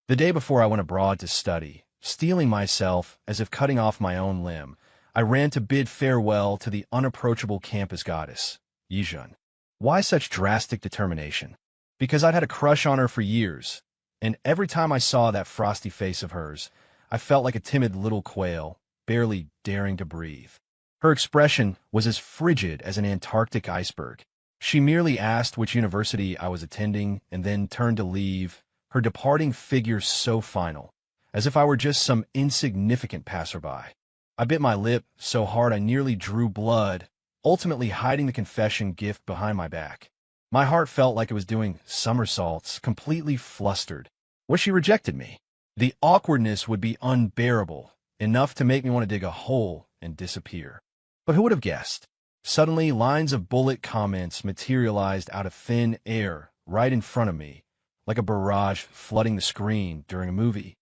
The day before I went abroad to study, steeling myself as if cutting off my own limb, I ran to bid farewell to the unapproachable campus goddess, Yijun. Why such drastic determination? Because I'd had a crush on her for years, and every time I saw that frosty face of hers, I felt like a timid little quail, barely daring to breathe. Her expression was as frigid as an Antarctic iceberg. She merely asked which university I was attending and then turned to leave, her departing figure so final, as if I were just some insignificant passerby. I bit my lip so hard I nearly drew blood, ultimately hiding the confession gift behind my back. My heart felt like it was doing somersaults, completely flustered. What she rejected me? The awkwardness would be unbearable, enough to make me want to dig a hole and disappear. But who would have guessed? Suddenly, lines of bullet comments materialized out of thin air right in front of me, like a barrage flooding the screen during a movie.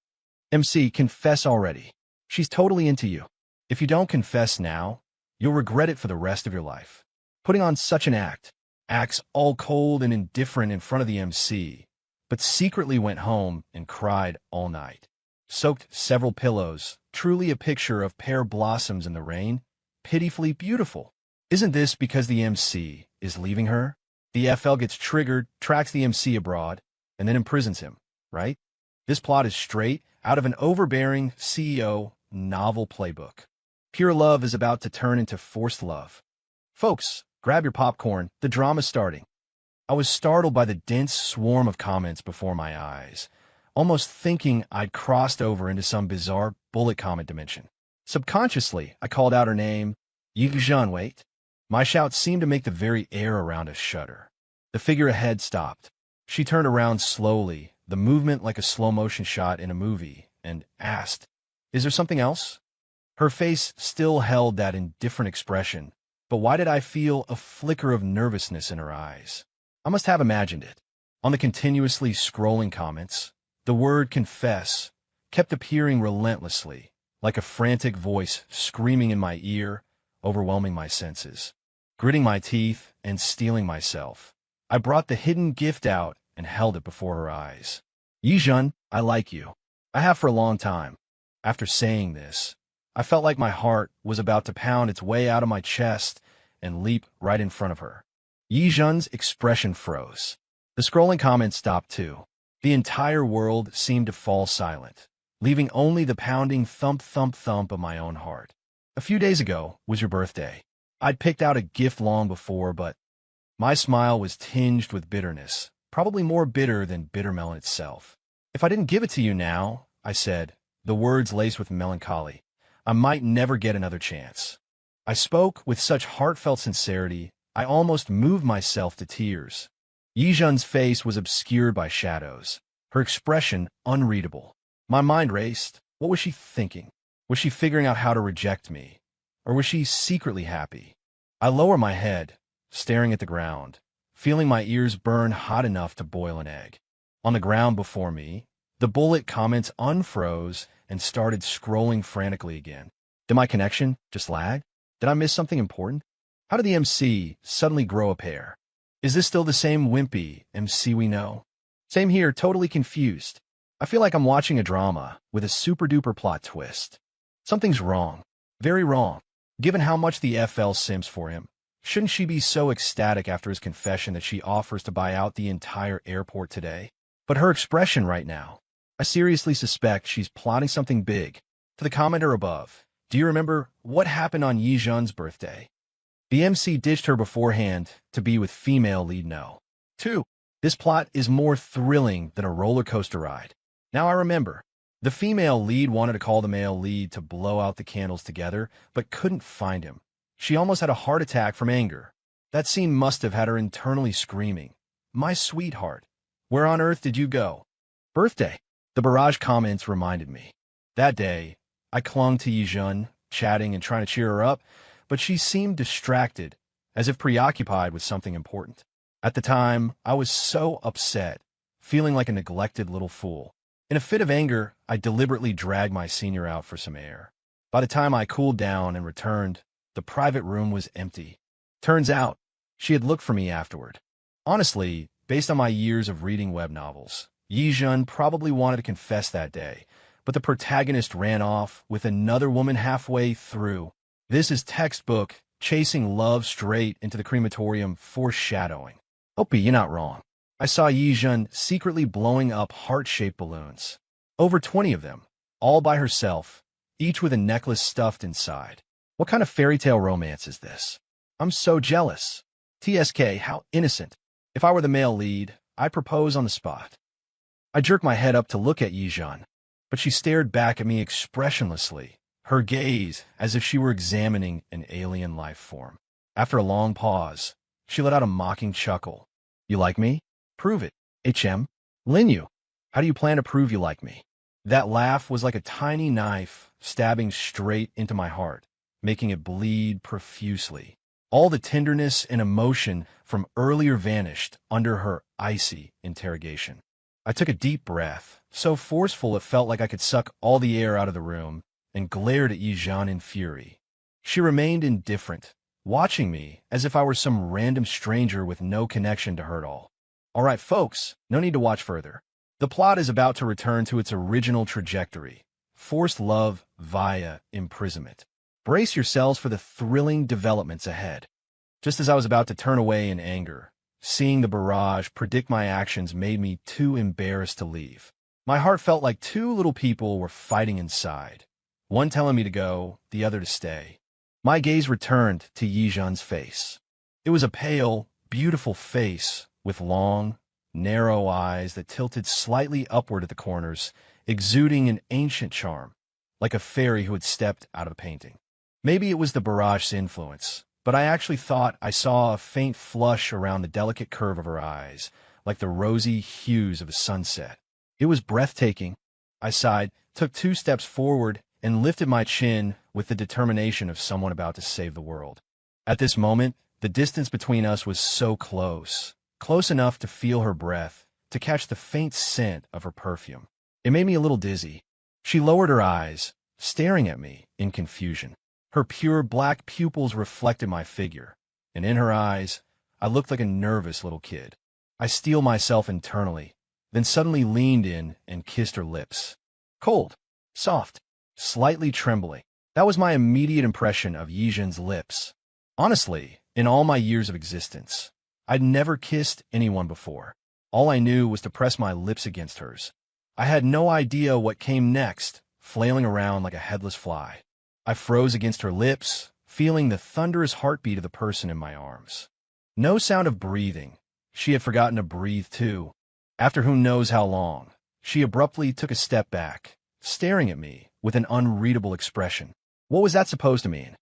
MC, confess already. She's totally into you. If you don't confess now, you'll regret it for the rest of your life. Putting on such an act, acts all cold and indifferent in front of the MC, but secretly went home and cried all night. Soaked several pillows, truly a picture of pear blossoms in the rain, pitifully beautiful. Isn't this because the MC is leaving her? The FL gets triggered, tracks the MC abroad, and then imprisons him, right? This plot is straight out of an overbearing CEO novel playbook. Pure love is about to turn into forced love. Folks, grab your popcorn, the drama's starting. I was startled by the dense swarm of comments before my eyes, almost thinking I'd crossed over into some bizarre bullet comment dimension. Subconsciously, I called out her name, Yijun. Wait. My shout seemed to make the very air around us shudder. The figure ahead stopped. She turned around slowly, the movement like a slow-motion shot in a movie, and asked, "Is there something else?" Her face still held that indifferent expression, but why did I feel a flicker of nervousness in her eyes? I must have imagined it. On the continuously scrolling comments, the word confess kept appearing relentlessly, like a frantic voice screaming in my ear, overwhelming my senses. Gritting my teeth and steeling myself, I brought the hidden gift out and held it before her eyes. "Yijun, I like you. I have for a long time." After saying this, I felt like my heart was about to pound its way out of my chest and leap right in front of her. Yijun's expression froze. The scrolling comments stopped too. The entire world seemed to fall silent, leaving only the pounding thump thump thump of my own heart. "A few days ago was your birthday. I'd picked out a gift long before, but..." My smile was tinged with bitterness, probably more bitter than bittermelon itself. "If I didn't give it to you now," I said, the words laced with melancholy, "I might never get another chance." I spoke with such heartfelt sincerity, I almost moved myself to tears. Yijun's face was obscured by shadows, her expression unreadable. My mind raced. What was she thinking? Was she figuring out how to reject me? Or was she secretly happy? I lowered my head, staring at the ground, feeling my ears burn hot enough to boil an egg. On the ground before me, the bullet comments unfroze and started scrolling frantically again. Did my connection just lag? Did I miss something important? How did the MC suddenly grow a pair? Is this still the same wimpy MC we know? Same here, totally confused. I feel like I'm watching a drama with a super-duper plot twist. Something's wrong. Very wrong. Given how much the FL simps for him, shouldn't she be so ecstatic after his confession that she offers to buy out the entire airport today? But her expression right now, I seriously suspect she's plotting something big. To the commenter above, do you remember what happened on Yijun's birthday? The MC ditched her beforehand to be with female lead no. 2. This plot is more thrilling than a roller coaster ride. Now I remember. The female lead wanted to call the male lead to blow out the candles together, but couldn't find him. She almost had a heart attack from anger. That scene must have had her internally screaming, "My sweetheart, where on earth did you go?" Birthday. The barrage comments reminded me. That day, I clung to Yijun, chatting and trying to cheer her up, but she seemed distracted, as if preoccupied with something important. At the time, I was so upset, feeling like a neglected little fool. In a fit of anger, I deliberately dragged my senior out for some air. By the time I cooled down and returned, the private room was empty. Turns out, she had looked for me afterward. Honestly, based on my years of reading web novels, Yijun probably wanted to confess that day, but the protagonist ran off with another woman halfway through. This is textbook chasing love straight into the crematorium foreshadowing. Opie, you're not wrong. I saw Yijun secretly blowing up heart-shaped balloons. Over 20 of them, all by herself, each with a necklace stuffed inside. What kind of fairy tale romance is this? I'm so jealous. TSK, how innocent. If I were the male lead, I'd propose on the spot. I jerked my head up to look at Yijun, but she stared back at me expressionlessly, her gaze as if she were examining an alien life form. After a long pause, she let out a mocking chuckle. You like me? Prove it. HM? Linyu, how do you plan to prove you like me? That laugh was like a tiny knife stabbing straight into my heart, making it bleed profusely. All the tenderness and emotion from earlier vanished under her icy interrogation. I took a deep breath, so forceful it felt like I could suck all the air out of the room, and glared at Yijun in fury. She remained indifferent, watching me as if I were some random stranger with no connection to her at all. All right, folks, no need to watch further. The plot is about to return to its original trajectory, forced love via imprisonment. Brace yourselves for the thrilling developments ahead. Just as I was about to turn away in anger, seeing the barrage predict my actions made me too embarrassed to leave. My heart felt like two little people were fighting inside, one telling me to go, the other to stay. My gaze returned to Yijun's face. It was a pale, beautiful face with long, narrow eyes that tilted slightly upward at the corners, exuding an ancient charm, like a fairy who had stepped out of a painting. Maybe it was the barrage's influence, but I actually thought I saw a faint flush around the delicate curve of her eyes, like the rosy hues of a sunset. It was breathtaking. I sighed, took 2 steps forward, and lifted my chin with the determination of someone about to save the world. At this moment, the distance between us was so close, close enough to feel her breath, to catch the faint scent of her perfume. It made me a little dizzy. She lowered her eyes, staring at me in confusion. Her pure black pupils reflected my figure, and in her eyes, I looked like a nervous little kid. I steeled myself internally, then suddenly leaned in and kissed her lips. Cold, soft, slightly trembling. That was my immediate impression of Yijun's lips. Honestly, in all my years of existence, I'd never kissed anyone before. All I knew was to press my lips against hers. I had no idea what came next, flailing around like a headless fly. I froze against her lips, feeling the thunderous heartbeat of the person in my arms. No sound of breathing. She had forgotten to breathe too. After who knows how long, she abruptly took a step back, staring at me with an unreadable expression. What was that supposed to mean?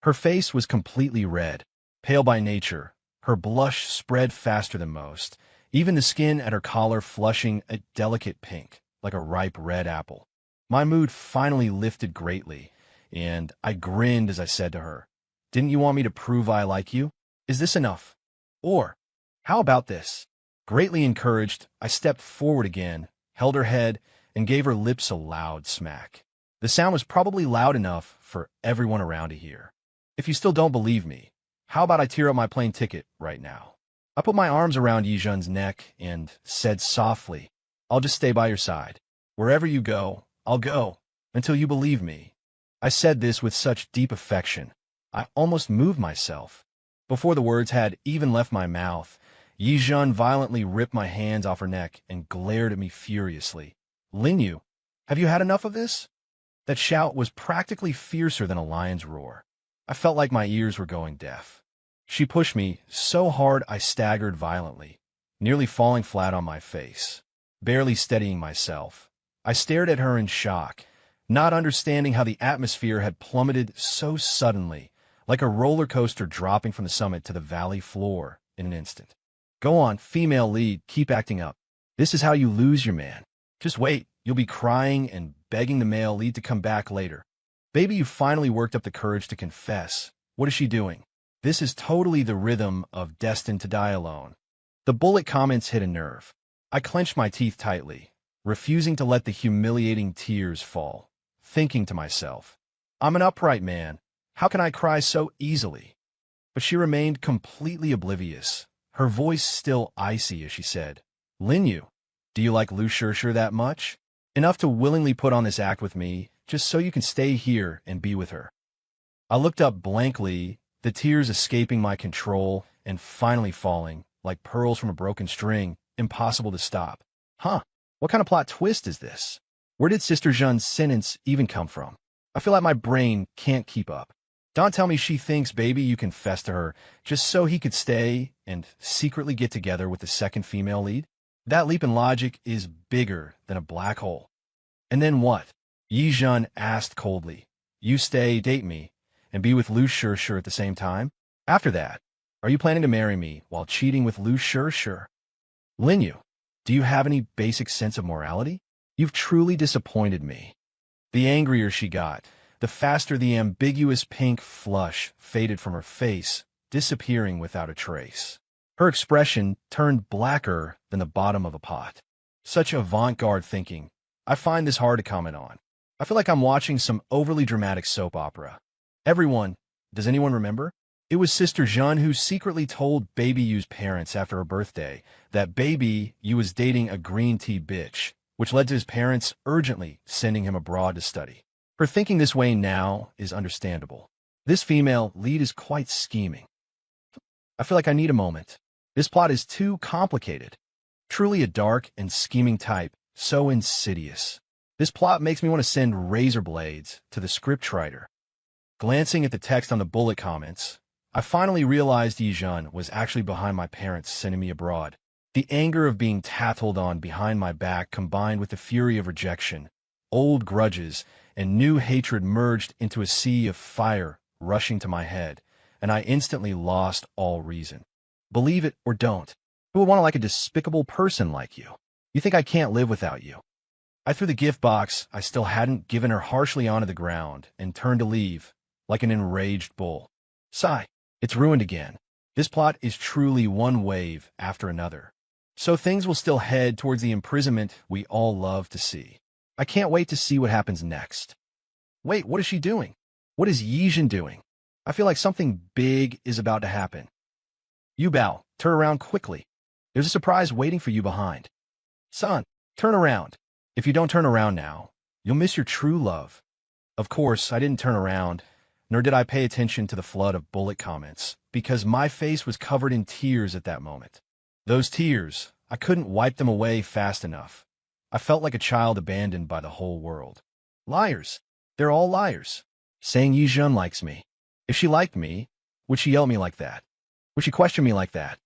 Her face was completely red, pale by nature. Her blush spread faster than most, even the skin at her collar flushing a delicate pink, like a ripe red apple. My mood finally lifted greatly, and I grinned as I said to her, "Didn't you want me to prove I like you? Is this enough? Or, how about this?" Greatly encouraged, I stepped forward again, held her head, and gave her lips a loud smack. The sound was probably loud enough for everyone around to hear. If you still don't believe me, how about I tear up my plane ticket right now? I put my arms around Yijun's neck and said softly, "I'll just stay by your side. Wherever you go, I'll go, until you believe me." I said this with such deep affection, I almost moved myself. Before the words had even left my mouth, Yijun violently ripped my hands off her neck and glared at me furiously. "Linyu, have you had enough of this?" That shout was practically fiercer than a lion's roar. I felt like my ears were going deaf. She pushed me so hard I staggered violently, nearly falling flat on my face. Barely steadying myself, I stared at her in shock, not understanding how the atmosphere had plummeted so suddenly, like a roller coaster dropping from the summit to the valley floor in an instant. "Go on, female lead, keep acting up. This is how you lose your man. Just wait, you'll be crying and begging the male lead to come back later. Baby, you finally worked up the courage to confess. What is she doing? This is totally the rhythm of Destined to Die Alone." The bullet comments hit a nerve. I clenched my teeth tightly, refusing to let the humiliating tears fall, thinking to myself, I'm an upright man. How can I cry so easily? But she remained completely oblivious, her voice still icy as she said, "Linyu, Do you like Lu Shirshir that much? Enough to willingly put on this act with me, just so you can stay here and be with her. I looked up blankly, the tears escaping my control and finally falling, like pearls from a broken string, impossible to stop. Huh, what kind of plot twist is this? Where did Sister Zhen's sentence even come from? I feel like my brain can't keep up. Don't tell me she thinks baby you confessed to her just so he could stay and secretly get together with the second female lead? That leap in logic is bigger than a black hole. And then what? Yi Zhen asked coldly. You stay, date me, and be with Lu Shirshir at the same time? After that, are you planning to marry me while cheating with Lu Shirshir? Lin Yu, do you have any basic sense of morality? You've truly disappointed me. The angrier she got, the faster the ambiguous pink flush faded from her face, disappearing without a trace. Her expression turned blacker than the bottom of a pot. Such avant-garde thinking. I find this hard to comment on. I feel like I'm watching some overly dramatic soap opera. Does anyone remember? It was Sister Zhen who secretly told Baby Yu's parents after her birthday that Baby Yu was dating a green tea bitch, which led to his parents urgently sending him abroad to study. Her thinking this way now is understandable. This female lead is quite scheming. I feel like I need a moment. This plot is too complicated. Truly a dark and scheming type, so insidious. This plot makes me want to send razor blades to the scriptwriter. Glancing at the text on the bullet comments, I finally realized Yi Zhen was actually behind my parents sending me abroad. The anger of being tattled on behind my back combined with the fury of rejection, old grudges, and new hatred merged into a sea of fire rushing to my head, and I instantly lost all reason. Believe it or don't, who would want to like a despicable person like you? You think I can't live without you? I threw the gift box I still hadn't given her harshly onto the ground and turned to leave, like an enraged bull. Sigh, it's ruined again. This plot is truly one wave after another. So things will still head towards the imprisonment we all love to see. I can't wait to see what happens next. Wait, what is she doing? What is Yi Zhen doing? I feel like something big is about to happen. Yu Bao, turn around quickly. There's a surprise waiting for you behind. Son, turn around. If you don't turn around now, you'll miss your true love. Of course, I didn't turn around, nor did I pay attention to the flood of bullet comments, because my face was covered in tears at that moment. Those tears, I couldn't wipe them away fast enough. I felt like a child abandoned by the whole world. Liars. They're all liars. Saying Yi Zhen likes me. If she liked me, would she yell at me like that? Would she question me like that?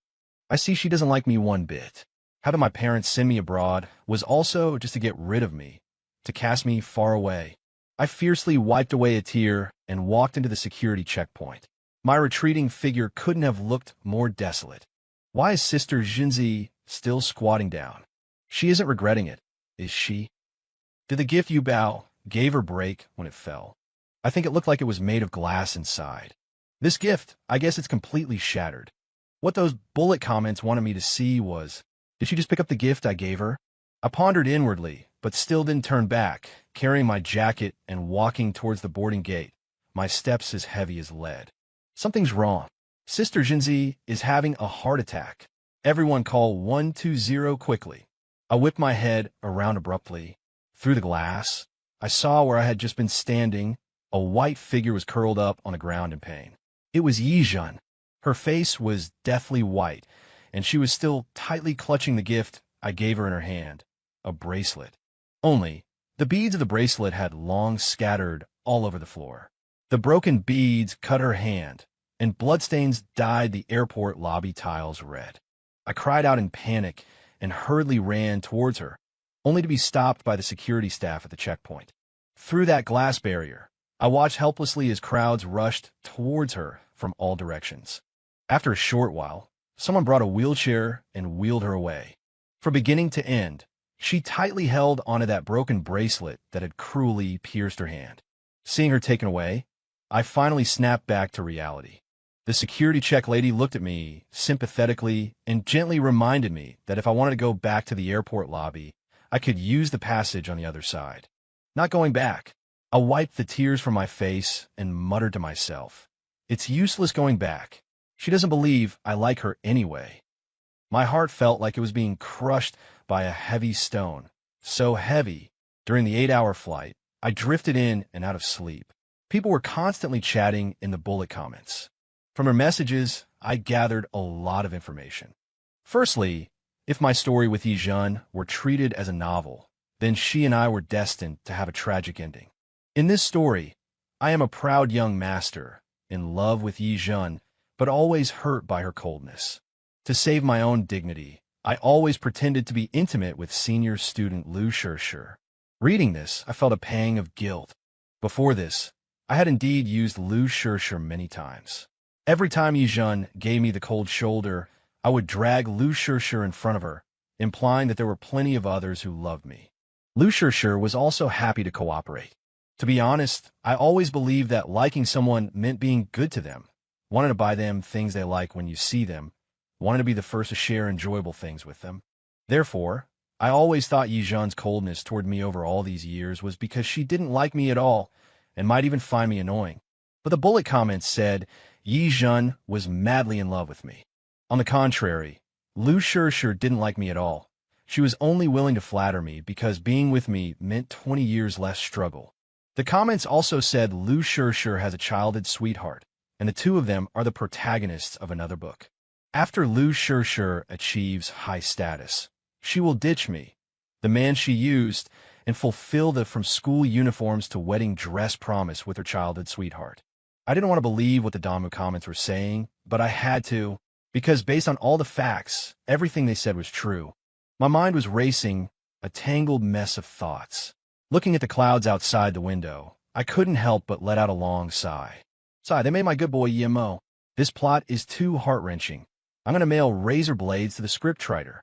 I see she doesn't like me one bit. Having my parents send me abroad was also just to get rid of me, to cast me far away. I fiercely wiped away a tear and walked into the security checkpoint. My retreating figure couldn't have looked more desolate. Why is Sister Jinzi still squatting down? She isn't regretting it, is she? Did the gift Yu Bao gave her break when it fell? I think it looked like it was made of glass inside. This gift, I guess it's completely shattered. What those bullet comments wanted me to see was, did she just pick up the gift I gave her? I pondered inwardly, but still didn't turn back, carrying my jacket and walking towards the boarding gate, my steps as heavy as lead. Something's wrong. Sister Jinzi is having a heart attack. Everyone call 120 quickly. I whipped my head around abruptly. Through the glass, I saw where I had just been standing. A white figure was curled up on the ground in pain. It was Yi Zhen. Her face was deathly white, and she was still tightly clutching the gift I gave her in her hand, a bracelet. Only, the beads of the bracelet had long scattered all over the floor. The broken beads cut her hand, and bloodstains dyed the airport lobby tiles red. I cried out in panic and hurriedly ran towards her, only to be stopped by the security staff at the checkpoint. Through that glass barrier, I watched helplessly as crowds rushed towards her from all directions. After a short while, someone brought a wheelchair and wheeled her away. From beginning to end, she tightly held onto that broken bracelet that had cruelly pierced her hand. Seeing her taken away, I finally snapped back to reality. The security check lady looked at me sympathetically and gently reminded me that if I wanted to go back to the airport lobby, I could use the passage on the other side. Not going back. I wiped the tears from my face and muttered to myself, it's useless going back. She doesn't believe I like her anyway. My heart felt like it was being crushed by a heavy stone. So heavy, during the 8-hour flight, I drifted in and out of sleep. People were constantly chatting in the bullet comments. From her messages, I gathered a lot of information. Firstly, if my story with Yi-jun were treated as a novel, then she and I were destined to have a tragic ending. In this story, I am a proud young master, in love with Yi-jun, but always hurt by her coldness. To save my own dignity, I always pretended to be intimate with senior student Lu Shirshir. Reading this, I felt a pang of guilt. Before this, I had indeed used Lu Shirshir many times. Every time Yi-jun gave me the cold shoulder, I would drag Lu Shirshir in front of her, implying that there were plenty of others who loved me. Lu Shirshir was also happy to cooperate. To be honest, I always believed that liking someone meant being good to them, wanted to buy them things they like when you see them, wanted to be the first to share enjoyable things with them. Therefore, I always thought Yi-jun's coldness toward me over all these years was because she didn't like me at all and might even find me annoying. But the bullet comments said Yi-jun was madly in love with me. On the contrary, Lu Shirshir didn't like me at all. She was only willing to flatter me because being with me meant 20 years less struggle. The comments also said Lu Shirshir has a childhood sweetheart, and the two of them are the protagonists of another book. After Lu Shirshir achieves high status, she will ditch me, the man she used, and fulfill the from school uniforms to wedding dress promise with her childhood sweetheart. I didn't want to believe what the Damu comments were saying, but I had to, because based on all the facts, everything they said was true. My mind was racing, a tangled mess of thoughts. Looking at the clouds outside the window, I couldn't help but let out a long sigh. They made my good boy Yemo. This plot is too heart-wrenching. I'm going to mail razor blades to the scriptwriter.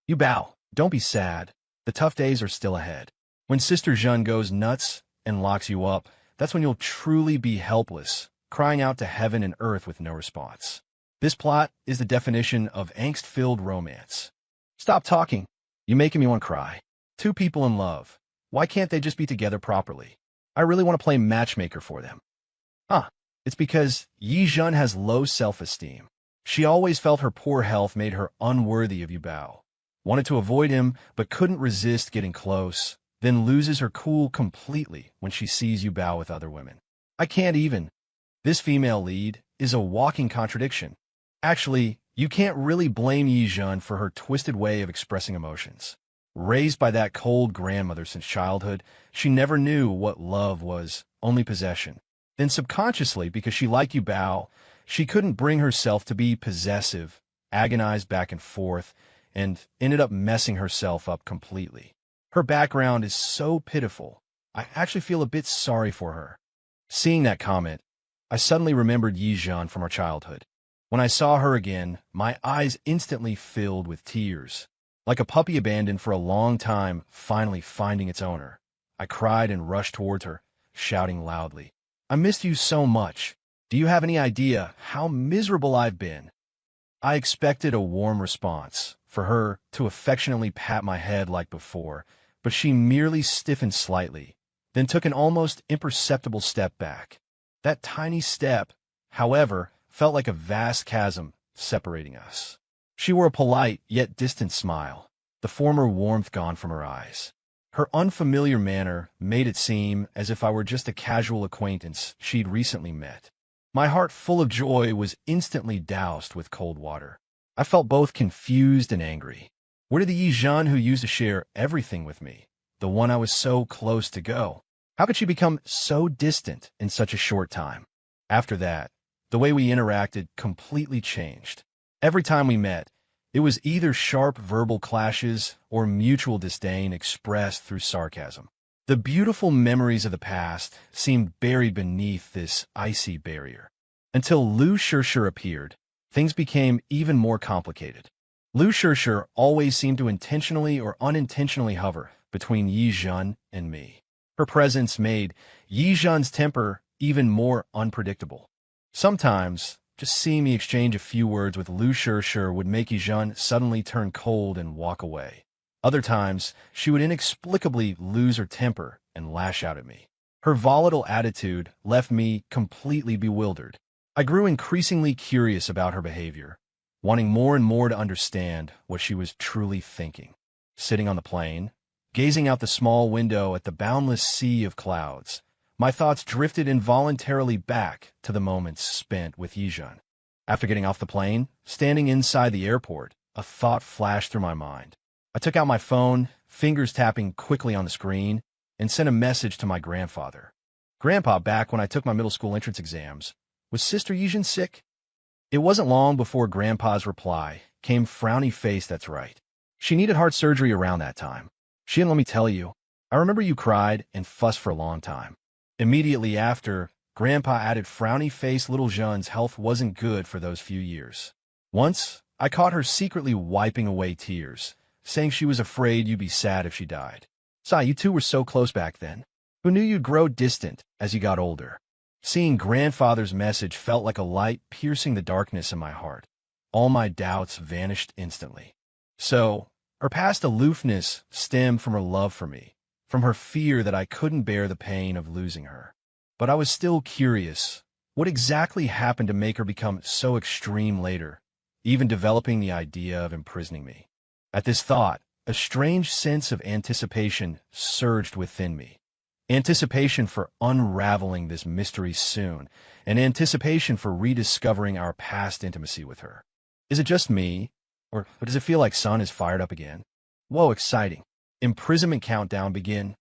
You bow. Don't be sad. The tough days are still ahead. When Sister Jun goes nuts and locks you up, that's when you'll truly be helpless, crying out to heaven and earth with no response. This plot is the definition of angst-filled romance. Stop talking. You're making me want to cry. Two people in love. Why can't they just be together properly? I really want to play matchmaker for them. It's because Yi-jun has low self-esteem. She always felt her poor health made her unworthy of Yubao. Wanted to avoid him, but couldn't resist getting close, then loses her cool completely when she sees Yubao with other women. I can't even. This female lead is a walking contradiction. Actually, you can't really blame Yi-jun for her twisted way of expressing emotions. Raised by that cold grandmother since childhood, she never knew what love was, only possession. Then subconsciously, because she liked Yubao, she couldn't bring herself to be possessive, agonized back and forth, and ended up messing herself up completely. Her background is so pitiful. I actually feel a bit sorry for her. Seeing that comment, I suddenly remembered Yi-jun from our childhood. When I saw her again, my eyes instantly filled with tears. Like a puppy abandoned for a long time, finally finding its owner. I cried and rushed towards her, shouting loudly, "I missed you so much. Do you have any idea how miserable I've been?" I expected a warm response, for her to affectionately pat my head like before, but she merely stiffened slightly, then took an almost imperceptible step back. That tiny step, however, felt like a vast chasm separating us. She wore a polite yet distant smile, the former warmth gone from her eyes. Her unfamiliar manner made it seem as if I were just a casual acquaintance she'd recently met. My heart full of joy was instantly doused with cold water. I felt both confused and angry. Where did the Yi-jun who used to share everything with me, the one I was so close to, go? How could she become so distant in such a short time? After that, the way we interacted completely changed. Every time we met, it was either sharp verbal clashes or mutual disdain expressed through sarcasm. The beautiful memories of the past seemed buried beneath this icy barrier. Until Lu Shirshir appeared, things became even more complicated. Lu Shirshir always seemed to intentionally or unintentionally hover between Yi-jun and me. Her presence made Yi-jun's temper even more unpredictable. Sometimes, just seeing me exchange a few words with Lu Shirshir would make Yi-jun suddenly turn cold and walk away. Other times, she would inexplicably lose her temper and lash out at me. Her volatile attitude left me completely bewildered. I grew increasingly curious about her behavior. wanting more and more to understand what she was truly thinking. Sitting on the plane, gazing out the small window at the boundless sea of clouds, my thoughts drifted involuntarily back to the moments spent with Yijun. After getting off the plane, standing inside the airport, a thought flashed through my mind. I took out my phone, fingers tapping quickly on the screen, and sent a message to my grandfather. "Grandpa, back when I took my middle school entrance exams, was Sister Yijun sick?" It wasn't long before Grandpa's reply came, "Frowny face, that's right. She needed heart surgery around that time. She didn't let me tell you. I remember you cried and fussed for a long time." Immediately after, Grandpa added, "Frowny face, little Jean's health wasn't good for those few years. Once, I caught her secretly wiping away tears, saying she was afraid you'd be sad if she died. Sai, you two were so close back then. Who knew you'd grow distant as you got older?" Seeing Grandfather's message felt like a light piercing the darkness in my heart. All my doubts vanished instantly. So, her past aloofness stemmed from her love for me, from her fear that I couldn't bear the pain of losing her. But I was still curious. What exactly happened to make her become so extreme later, even developing the idea of imprisoning me? At this thought, a strange sense of anticipation surged within me. Anticipation for unraveling this mystery soon, and anticipation for rediscovering our past intimacy with her. Is it just me, or does it feel like Sun is fired up again? Whoa, exciting. Imprisonment countdown begin.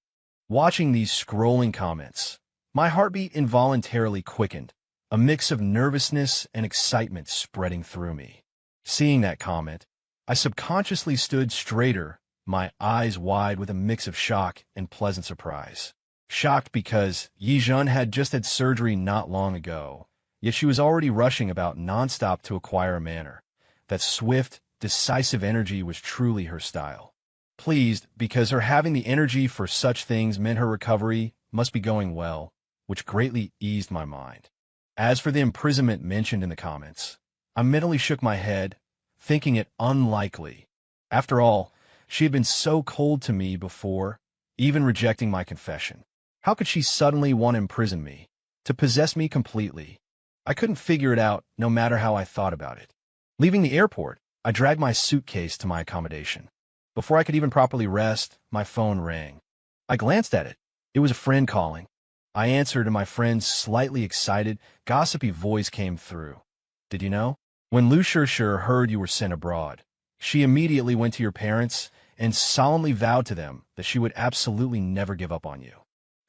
Watching these scrolling comments, my heartbeat involuntarily quickened, a mix of nervousness and excitement spreading through me. Seeing that comment, I subconsciously stood straighter, my eyes wide with a mix of shock and pleasant surprise. Shocked because Yijun had just had surgery not long ago, yet she was already rushing about nonstop to acquire a manner. That swift, decisive energy was truly her style. Pleased because her having the energy for such things meant her recovery must be going well, which greatly eased my mind. As for the imprisonment mentioned in the comments, I mentally shook my head, thinking it unlikely. After all, she had been so cold to me before, even rejecting my confession. How could she suddenly want to imprison me, to possess me completely? I couldn't figure it out, no matter how I thought about it. Leaving the airport, I dragged my suitcase to my accommodation. Before I could even properly rest, my phone rang. I glanced at it. It was a friend calling. I answered, and my friend's slightly excited, gossipy voice came through. "Did you know? When Lu Shishir heard you were sent abroad, she immediately went to your parents and solemnly vowed to them that she would absolutely never give up on you.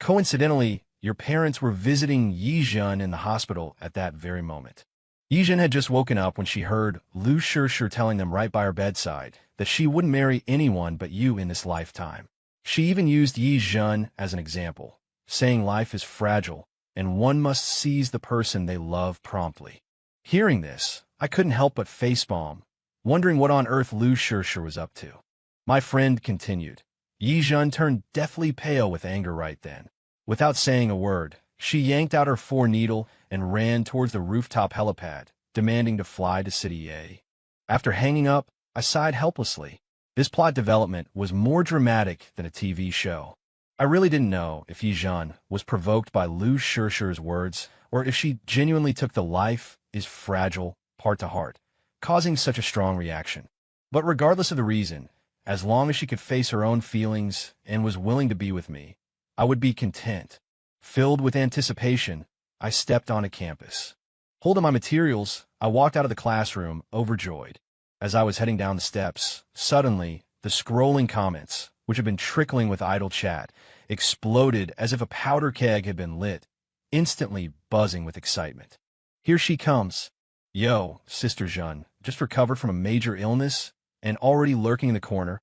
Coincidentally, your parents were visiting Yijun in the hospital at that very moment. Yijun had just woken up when she heard Lu Shishir telling them right by her bedside that she wouldn't marry anyone but you in this lifetime. She even used Yijun as an example, saying life is fragile and one must seize the person they love promptly." Hearing this, I couldn't help but facepalm, wondering what on earth Lu Shishir was up to. My friend continued. Yijun turned deathly pale with anger right then. Without saying a word, she yanked out her 4-needle and ran towards the rooftop helipad, demanding to fly to City A. After hanging up, I sighed helplessly. This plot development was more dramatic than a TV show. I really didn't know if Yijun was provoked by Lu Shishir's words, or if she genuinely took the life is fragile part to heart, causing such a strong reaction. But regardless of the reason, as long as she could face her own feelings and was willing to be with me, I would be content. Filled with anticipation, I stepped onto campus. Holding my materials, I walked out of the classroom, overjoyed. As I was heading down the steps, suddenly, the scrolling comments, which had been trickling with idle chat, exploded as if a powder keg had been lit, instantly buzzing with excitement. "Here she comes. Yo, Sister Jeanne, just recovered from a major illness and already lurking in the corner.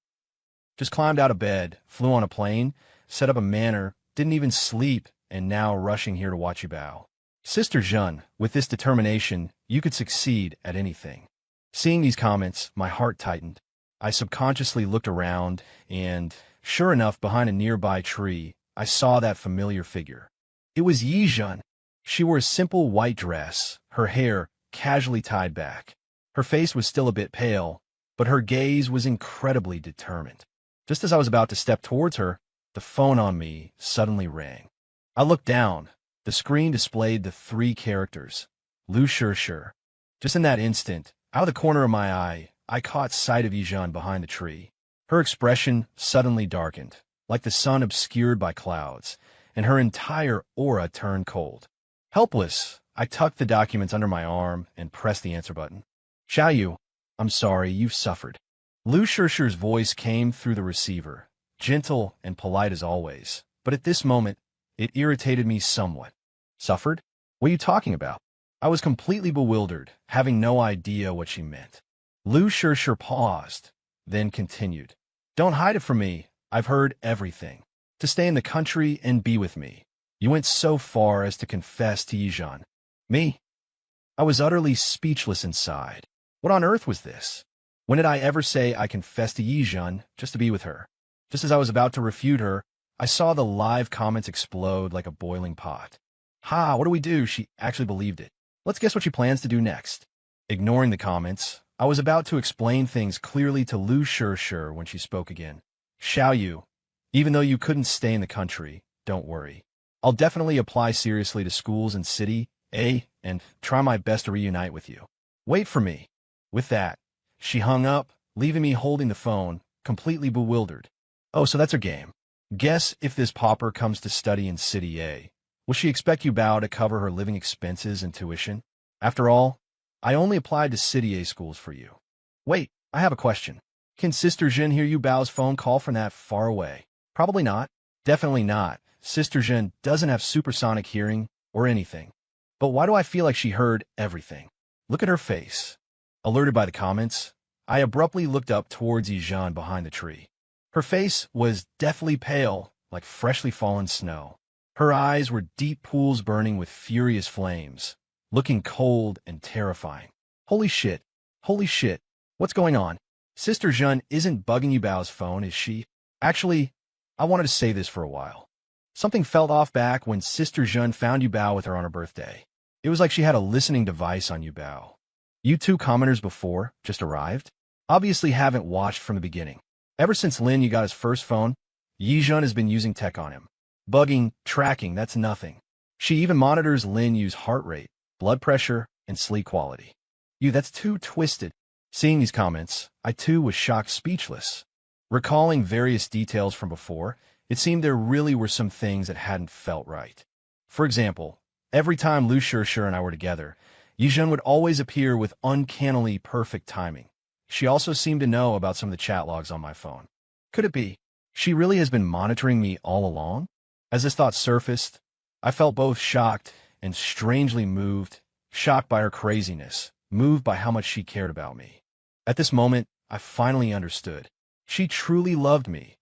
Just climbed out of bed, flew on a plane, set up a manor, didn't even sleep, and now rushing here to watch you bow. Sister Jeanne, with this determination, you could succeed at anything." Seeing these comments, my heart tightened. I subconsciously looked around, and, sure enough, behind a nearby tree, I saw that familiar figure. It was Yijun. She wore a simple white dress, her hair casually tied back. Her face was still a bit pale, but her gaze was incredibly determined. Just as I was about to step towards her, the phone on me suddenly rang. I looked down. The screen displayed the 3 characters, Lu Shishir. Just in that instant, Out of the corner of my eye, I caught sight of Yijun behind the tree. Her expression suddenly darkened, like the sun obscured by clouds, and her entire aura turned cold. Helpless, I tucked the documents under my arm and pressed the answer button. Xiaoyu, I'm sorry, you've suffered. Lu Shishir's voice came through the receiver, gentle and polite as always, but at this moment, it irritated me somewhat. Suffered? What are you talking about? I was completely bewildered, having no idea what she meant. Lu Shishir paused, then continued. Don't hide it from me. I've heard everything. To stay in the country and be with me. You went so far as to confess to Yijun. Me? I was utterly speechless inside. What on earth was this? When did I ever say I confessed to Yijun just to be with her? Just as I was about to refute her, I saw the live comments explode like a boiling pot. Ha, what do we do? She actually believed it. Let's guess what she plans to do next. Ignoring the comments, I was about to explain things clearly to Lu Shishir when she spoke again. Xiaoyu, even though you couldn't stay in the country, don't worry. I'll definitely apply seriously to schools and city, and try my best to reunite with you. Wait for me. With that, she hung up, leaving me holding the phone, completely bewildered. Oh, so that's her game. Guess if this pauper comes to study in City A, will she expect Yubao to cover her living expenses and tuition? After all, I only applied to City A schools for you. Wait, I have a question. Can Sister Jin hear Yubao's phone call from that far away? Probably not. Definitely not. Sister Jin doesn't have supersonic hearing or anything. But why do I feel like she heard everything? Look at her face. Alerted by the comments, I abruptly looked up towards Yijun behind the tree. Her face was deathly pale, like freshly fallen snow. Her eyes were deep pools burning with furious flames, looking cold and terrifying. Holy shit. Holy shit. What's going on? Sister Jun isn't bugging Yubao's phone, is she? Actually, I wanted to say this for a while. Something felt off back when Sister Jun found Yubao with her on her birthday. It was like she had a listening device on Yubao. You two commenters before just arrived? Obviously haven't watched from the beginning. Ever since Lin got his first phone, Yijun has been using tech on him. Bugging, tracking, that's nothing. She even monitors Lin Yu's heart rate, blood pressure, and sleep quality. That's too twisted. Seeing these comments, I too was shocked speechless. Recalling various details from before, it seemed there really were some things that hadn't felt right. For example, every time Lu Shishir and I were together, Yijun would always appear with uncannily perfect timing. She also seemed to know about some of the chat logs on my phone. Could it be she really has been monitoring me all along? As this thought surfaced, I felt both shocked and strangely moved, shocked by her craziness, moved by how much she cared about me. At this moment, I finally understood. She truly loved me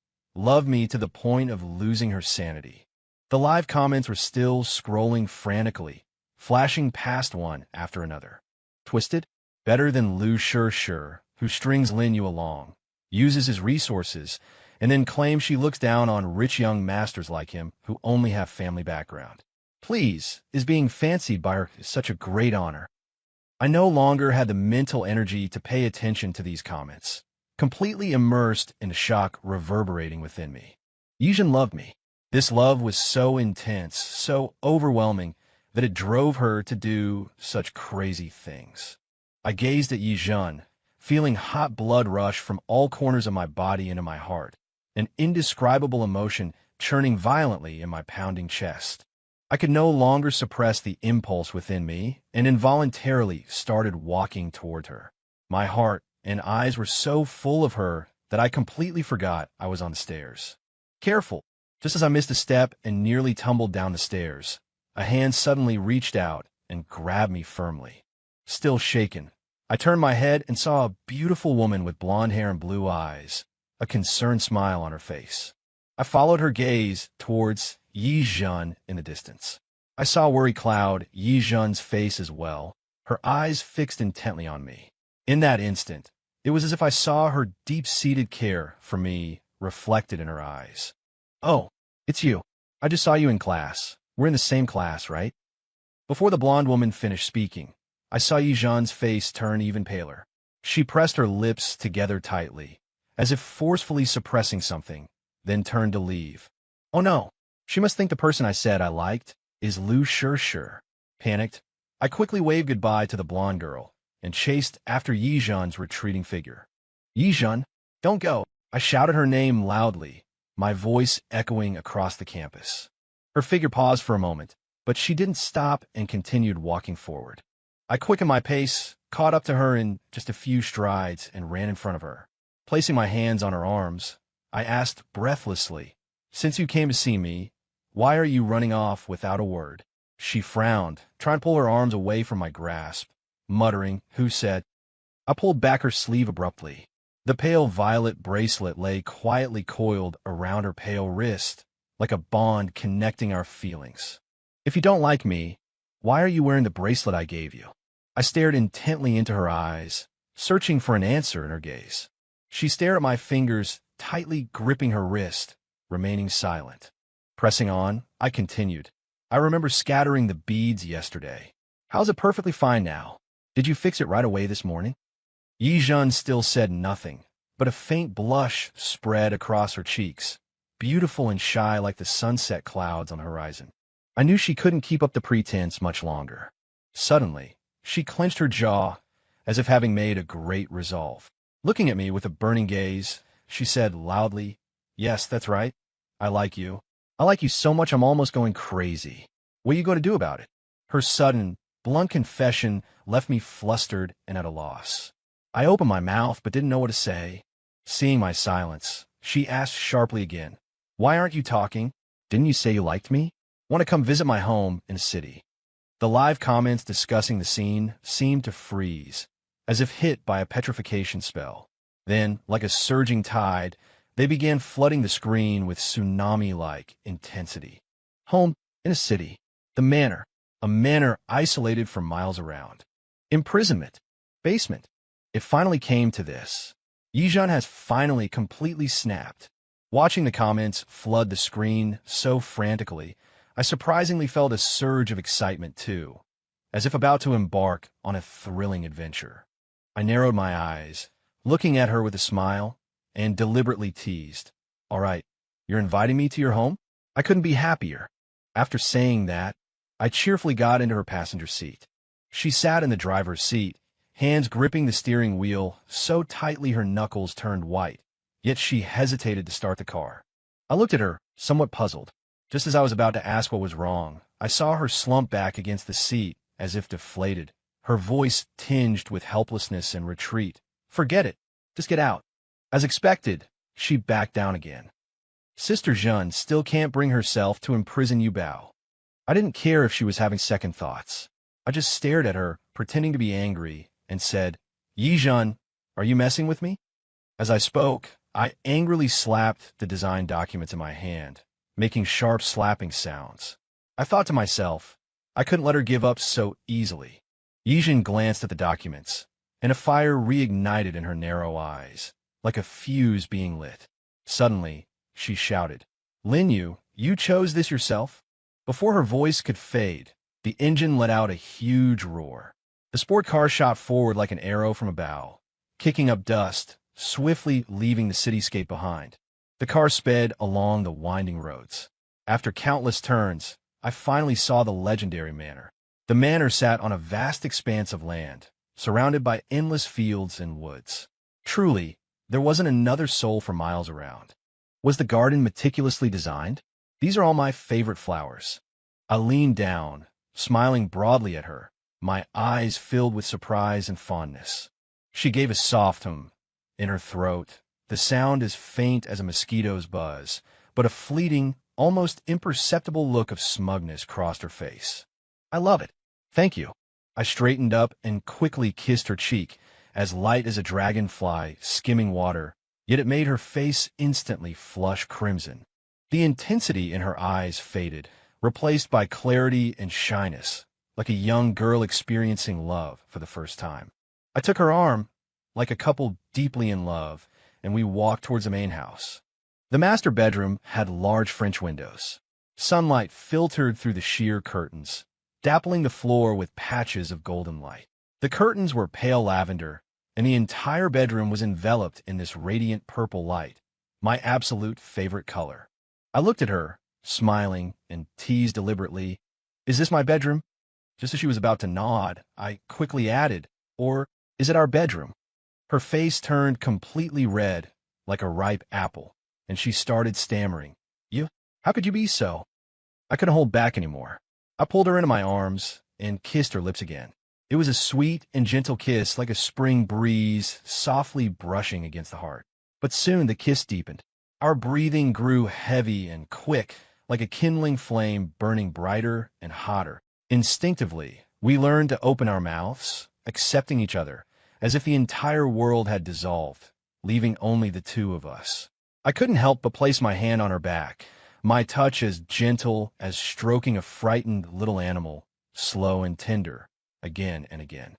to the point of losing her sanity. The live comments were still scrolling frantically, flashing past one after another. Twisted? Better than Lu Shishir, who strings Lin Yu along, uses his resources, and then claims she looks down on rich young masters like him who only have family background. Please, is being fancied by her such a great honor? I no longer had the mental energy to pay attention to these comments, completely immersed in a shock reverberating within me. Yijun loved me. This love was so intense, so overwhelming, that it drove her to do such crazy things. I gazed at Yijun, feeling hot blood rush from all corners of my body into my heart, an indescribable emotion churning violently in my pounding chest. I could no longer suppress the impulse within me and involuntarily started walking toward her. My heart and eyes were so full of her that I completely forgot I was on the stairs. Careful! Just as I missed a step and nearly tumbled down the stairs, a hand suddenly reached out and grabbed me firmly. Still shaken, I turned my head and saw a beautiful woman with blonde hair and blue eyes, a concerned smile on her face. I followed her gaze towards Yijun in the distance. I saw a worried cloud Yijun's face as well, her eyes fixed intently on me. In that instant, it was as if I saw her deep-seated care for me reflected in her eyes. Oh, it's you. I just saw you in class. We're in the same class, right? Before the blonde woman finished speaking, I saw Yijun's face turn even paler. She pressed her lips together tightly, as if forcefully suppressing something, then turned to leave. Oh no, she must think the person I said I liked is Lu Shishir. Panicked, I quickly waved goodbye to the blonde girl, and chased after Yizhan's retreating figure. Yizhan, don't go! I shouted her name loudly, my voice echoing across the campus. Her figure paused for a moment, but she didn't stop and continued walking forward. I quickened my pace, caught up to her in just a few strides, and ran in front of her. Placing my hands on her arms, I asked breathlessly, "Since you came to see me, why are you running off without a word?" She frowned, trying to pull her arms away from my grasp, muttering, "Who said?" I pulled back her sleeve abruptly. The pale violet bracelet lay quietly coiled around her pale wrist, like a bond connecting our feelings. "If you don't like me, why are you wearing the bracelet I gave you?" I stared intently into her eyes, searching for an answer in her gaze. She stared at my fingers, tightly gripping her wrist, remaining silent. Pressing on, I continued. "I remember scattering the beads yesterday. How's it perfectly fine now? Did you fix it right away this morning?" Yizhan still said nothing, but a faint blush spread across her cheeks, beautiful and shy like the sunset clouds on the horizon. I knew she couldn't keep up the pretense much longer. Suddenly, she clenched her jaw, as if having made a great resolve. Looking at me with a burning gaze, she said loudly, "Yes, that's right. I like you. I like you so much I'm almost going crazy. What are you going to do about it?" Her sudden, blunt confession left me flustered and at a loss. I opened my mouth but didn't know what to say. Seeing my silence, she asked sharply again, "Why aren't you talking? Didn't you say you liked me? Want to come visit my home in the city?" The live comments discussing the scene seemed to freeze, as if hit by a petrification spell. Then, like a surging tide, they began flooding the screen with tsunami-like intensity. Home in a city. The manor. A manor isolated for miles around. Imprisonment. Basement. It finally came to this. Yizhan has finally completely snapped. Watching the comments flood the screen so frantically, I surprisingly felt a surge of excitement too, as if about to embark on a thrilling adventure. I narrowed my eyes, looking at her with a smile, and deliberately teased, "All right, you're inviting me to your home?" I couldn't be happier. After saying that, I cheerfully got into her passenger seat. She sat in the driver's seat, hands gripping the steering wheel so tightly her knuckles turned white, yet she hesitated to start the car. I looked at her, somewhat puzzled. Just as I was about to ask what was wrong, I saw her slump back against the seat as if deflated, her voice tinged with helplessness and retreat. "Forget it. Just get out." As expected, she backed down again. "Sister Jeanne still can't bring herself to imprison you, Bao." I didn't care if she was having second thoughts. I just stared at her, pretending to be angry, and said, "Yizhan, are you messing with me?" As I spoke, I angrily slapped the design documents in my hand, making sharp slapping sounds. I thought to myself, I couldn't let her give up so easily. Yizhan glanced at the documents, and a fire reignited in her narrow eyes, like a fuse being lit. Suddenly, she shouted, "Linyu, you chose this yourself?" Before her voice could fade, the engine let out a huge roar. The sport car shot forward like an arrow from a bow, kicking up dust, swiftly leaving the cityscape behind. The car sped along the winding roads. After countless turns, I finally saw the legendary manor. The manor sat on a vast expanse of land, surrounded by endless fields and woods. Truly, there wasn't another soul for miles around. Was the garden meticulously designed? "These are all my favorite flowers." I leaned down, smiling broadly at her, my eyes filled with surprise and fondness. She gave a soft hum in her throat, the sound as faint as a mosquito's buzz, but a fleeting, almost imperceptible look of smugness crossed her face. "I love it. Thank you." I straightened up and quickly kissed her cheek, as light as a dragonfly skimming water, yet it made her face instantly flush crimson. The intensity in her eyes faded, replaced by clarity and shyness, like a young girl experiencing love for the first time. I took her arm, like a couple deeply in love, and we walked towards the main house. The master bedroom had large French windows. Sunlight filtered through the sheer curtains, dappling the floor with patches of golden light. The curtains were pale lavender, and the entire bedroom was enveloped in this radiant purple light, my absolute favorite color. I looked at her, smiling, and teased deliberately, "Is this my bedroom?" Just as she was about to nod, I quickly added, "Or is at our bedroom. Her face turned completely red, like a ripe apple, and she started stammering. You? How could you be so? I couldn't hold back anymore. I pulled her into my arms and kissed her lips again. It was a sweet and gentle kiss, like a spring breeze softly brushing against the heart. But soon the kiss deepened. Our breathing grew heavy and quick, like a kindling flame burning brighter and hotter. Instinctively, we learned to open our mouths, accepting each other, as if the entire world had dissolved, leaving only the two of us. I couldn't help but place my hand on her back, my touch as gentle as stroking a frightened little animal, slow and tender, again and again.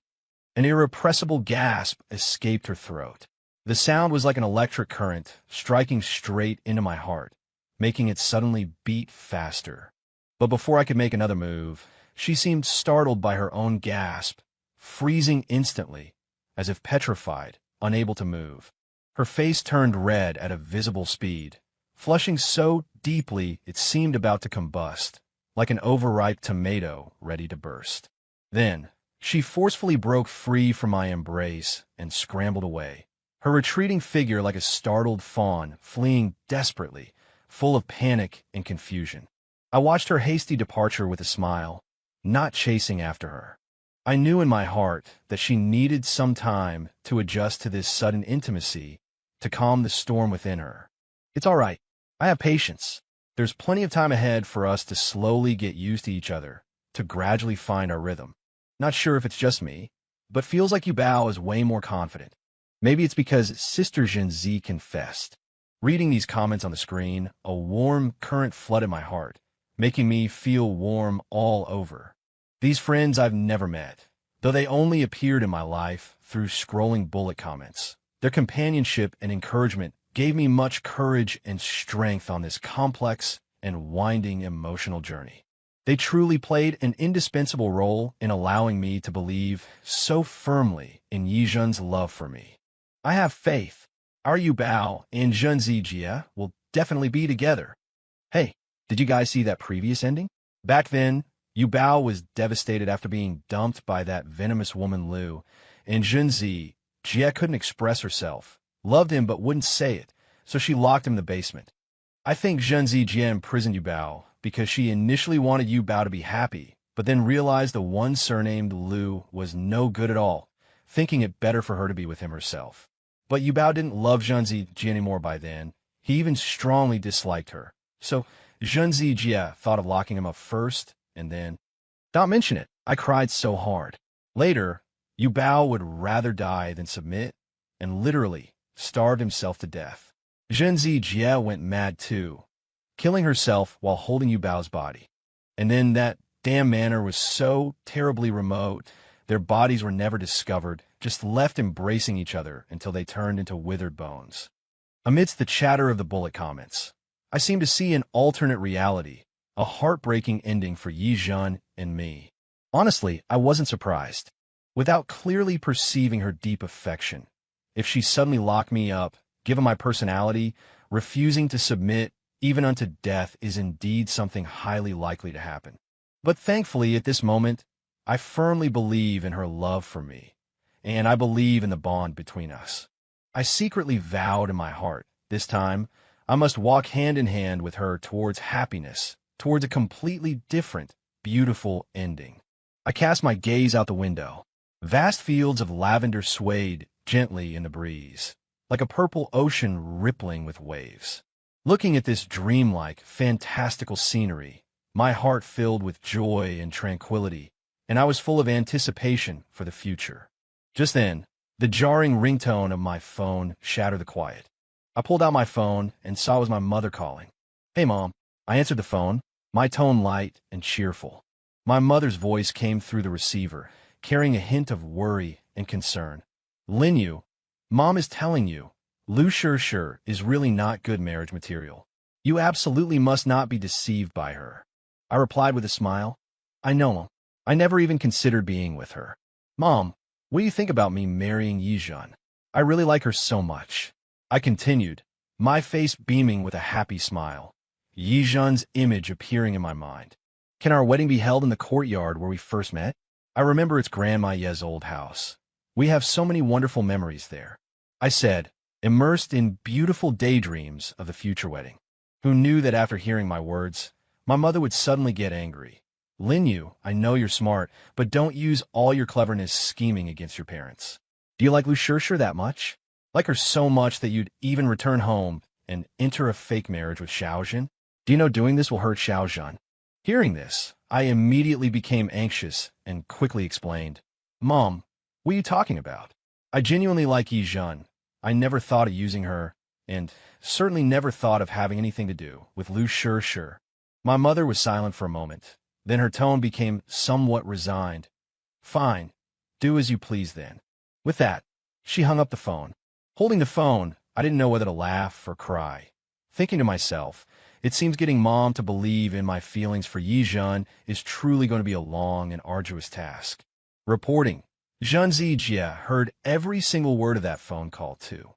An irrepressible gasp escaped her throat. The sound was like an electric current striking straight into my heart, making it suddenly beat faster. But before I could make another move, she seemed startled by her own gasp, freezing instantly, as if petrified, unable to move. Her face turned red at a visible speed, flushing so deeply it seemed about to combust, like an overripe tomato ready to burst. Then, she forcefully broke free from my embrace and scrambled away, her retreating figure like a startled fawn fleeing desperately, full of panic and confusion. I watched her hasty departure with a smile, not chasing after her. I knew in my heart that she needed some time to adjust to this sudden intimacy, to calm the storm within her. It's all right. I have patience. There's plenty of time ahead for us to slowly get used to each other, to gradually find our rhythm. Not sure if it's just me, but feels like Yubao is way more confident. Maybe it's because Sister Zhenzi confessed. Reading these comments on the screen, a warm current flooded my heart, making me feel warm all over. These friends I've never met, though they only appeared in my life through scrolling bullet comments. Their companionship and encouragement gave me much courage and strength on this complex and winding emotional journey. They truly played an indispensable role in allowing me to believe so firmly in Yizhen's love for me. I have faith. Our Yubao and Zhenzi Jie will definitely be together. Hey, did you guys see that previous ending? Back then, Yubao was devastated after being dumped by that venomous woman Lu, and Zhenzi Jie couldn't express herself, loved him but wouldn't say it, so she locked him in the basement. I think Zhenzi Jie imprisoned Yubao because she initially wanted Yubao to be happy, but then realized the one surnamed Lu was no good at all, thinking it better for her to be with him herself. But Yubao didn't love Zhenzi Jie anymore by then. He even strongly disliked her. So Zhenzi Jie thought of locking him up first, and then... Don't mention it. I cried so hard. Later, Yubao would rather die than submit, and literally starved himself to death. Zhenzi Jie went mad too, killing herself while holding Yubao's body. And then that damn manor was so terribly remote, their bodies were never discovered, just left embracing each other until they turned into withered bones. Amidst the chatter of the bullet comments, I seemed to see an alternate reality, a heartbreaking ending for Yizhen and me. Honestly, I wasn't surprised. Without clearly perceiving her deep affection, if she suddenly locked me up, given my personality, refusing to submit even unto death is indeed something highly likely to happen. But thankfully, at this moment, I firmly believe in her love for me, and I believe in the bond between us. I secretly vowed in my heart, this time, I must walk hand in hand with her towards happiness, towards a completely different, beautiful ending. I cast my gaze out the window. Vast fields of lavender swayed gently in the breeze, like a purple ocean rippling with waves. Looking at this dreamlike, fantastical scenery, my heart filled with joy and tranquility, and I was full of anticipation for the future. Just then, the jarring ringtone of my phone shattered the quiet. I pulled out my phone and saw it was my mother calling. "Hey, Mom." I answered the phone, my tone light and cheerful. My mother's voice came through the receiver, carrying a hint of worry and concern. "Linyu, Mom is telling you, Lu Shir is really not good marriage material. You absolutely must not be deceived by her." I replied with a smile. "I know, Mom. I never even considered being with her." "Mom, what do you think about me marrying Yizhen? I really like her so much." I continued, my face beaming with a happy smile, Yizhen's image appearing in my mind. "Can our wedding be held in the courtyard where we first met? I remember it's Grandma Ye's old house. We have so many wonderful memories there, I said, immersed in beautiful daydreams of the future wedding. Who knew that after hearing my words, my mother would suddenly get angry? Linyu, I know you're smart, but don't use all your cleverness scheming against your parents. Do you like Lu Shirshir that much? Like her so much that you'd even return home and enter a fake marriage with Xiaozhen? Do you know doing this will hurt Xiaozhen? Hearing this, I immediately became anxious and quickly explained, Mom, what are you talking about? I genuinely like Yizhen. I never thought of using her, and certainly never thought of having anything to do with Lu Shirshir. My mother was silent for a moment. Then her tone became somewhat resigned. Fine, do as you please then. With that, she hung up the phone. Holding the phone, I didn't know whether to laugh or cry. Thinking to myself, it seems getting Mom to believe in my feelings for Yizhen is truly going to be a long and arduous task. Reporting. Zhen Zijie heard every single word of that phone call, too.